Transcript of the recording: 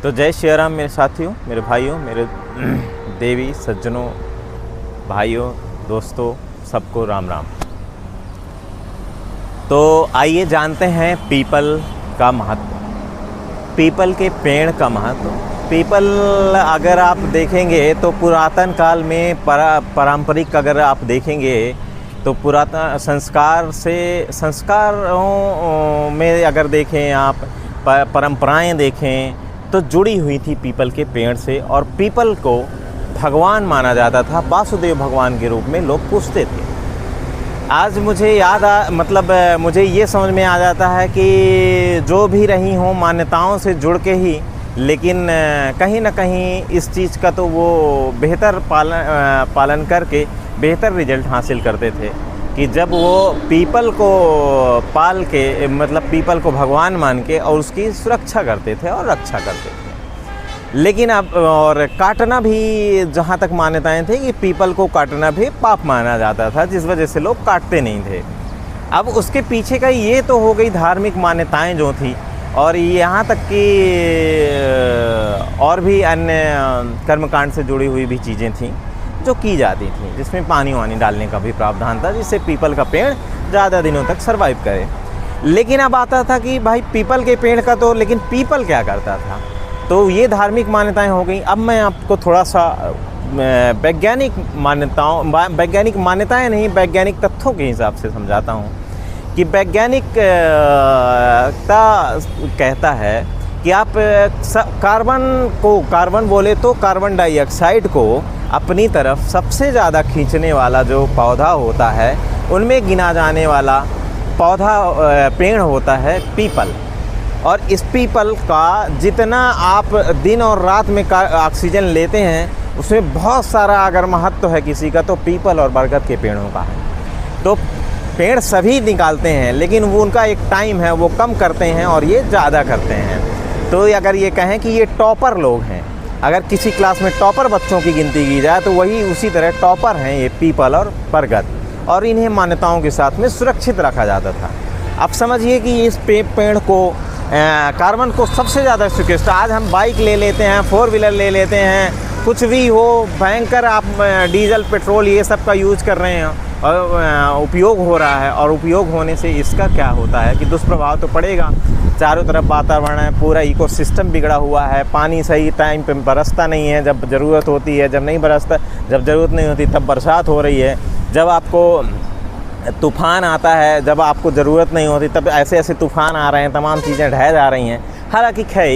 तो जय श्री राम मेरे साथियों, मेरे भाइयों, मेरे देवी सज्जनों, भाइयों, दोस्तों, सबको राम राम। तो आइए जानते हैं पीपल का महत्व, पीपल के पेड़ का महत्व। पीपल अगर आप देखेंगे तो पुरातन काल में पारंपरिक अगर आप देखेंगे तो पुरातन संस्कारों में अगर देखें आप, परंपराएं देखें तो जुड़ी हुई थी पीपल के पेड़ से। और पीपल को भगवान माना जाता था, वासुदेव भगवान के रूप में लोग पूजते थे। आज मुझे मुझे ये समझ में आ जाता है कि जो भी रही हों मान्यताओं से जुड़ के ही, लेकिन कहीं ना कहीं इस चीज़ का तो वो बेहतर पालन करके बेहतर रिजल्ट हासिल करते थे कि जब वो पीपल को पाल के पीपल को भगवान मान के और उसकी सुरक्षा करते थे और रक्षा करते थे। लेकिन अब और काटना भी, जहाँ तक मान्यताएं थी कि पीपल को काटना भी पाप माना जाता था, जिस वजह से लोग काटते नहीं थे। अब उसके पीछे का ये तो हो गई धार्मिक मान्यताएं जो थी, और यहाँ तक कि और भी अन्य कर्मकांड से जुड़ी हुई भी चीज़ें थीं जो की जाती थी, जिसमें पानी वानी डालने का भी प्रावधान था, जिससे पीपल का पेड़ ज़्यादा दिनों तक सरवाइव करे। लेकिन अब आता था कि भाई पीपल के पेड़ का तो, लेकिन पीपल क्या करता था, तो ये धार्मिक मान्यताएं हो गई। अब मैं आपको थोड़ा सा वैज्ञानिक मान्यताएं नहीं, वैज्ञानिक तथ्यों के हिसाब से समझाता हूँ कि वैज्ञानिकता कहता है कि आप कार्बन बोले तो कार्बन डाइऑक्साइड को अपनी तरफ सबसे ज़्यादा खींचने वाला जो पौधा होता है, उनमें गिना जाने वाला पेड़ होता है पीपल। और इस पीपल का जितना आप दिन और रात में ऑक्सीजन लेते हैं, उसमें बहुत सारा अगर महत्व है किसी का, तो पीपल और बरगद के पेड़ों का है। तो पेड़ सभी निकालते हैं, लेकिन वो उनका एक टाइम है, वो कम करते हैं और ये ज़्यादा करते हैं। तो अगर ये कहें कि ये टॉपर लोग हैं, अगर किसी क्लास में टॉपर बच्चों की गिनती की जाए तो वही उसी तरह टॉपर हैं ये पीपल और बरगद, और इन्हें मान्यताओं के साथ में सुरक्षित रखा जाता था। अब समझिए कि इस पेड़ को कार्बन को सबसे ज़्यादा स्वीकृत, आज हम बाइक ले लेते हैं, 4 व्हीलर ले लेते हैं, कुछ भी हो, भयंकर आप डीजल पेट्रोल ये सब का यूज कर रहे हैं और उपयोग हो रहा है। और उपयोग होने से इसका क्या होता है कि दुष्प्रभाव तो पड़ेगा। चारों तरफ वातावरण है, पूरा इकोसिस्टम बिगड़ा हुआ है, पानी सही टाइम पे बरसता नहीं है, जब ज़रूरत होती है, जब नहीं बरसता, जब ज़रूरत नहीं होती तब बरसात हो रही है, जब आपको तूफ़ान आता है, जब आपको ज़रूरत नहीं होती तब ऐसे ऐसे तूफ़ान आ रहे हैं, तमाम चीज़ें ढह जा रही हैं। हालांकि खैर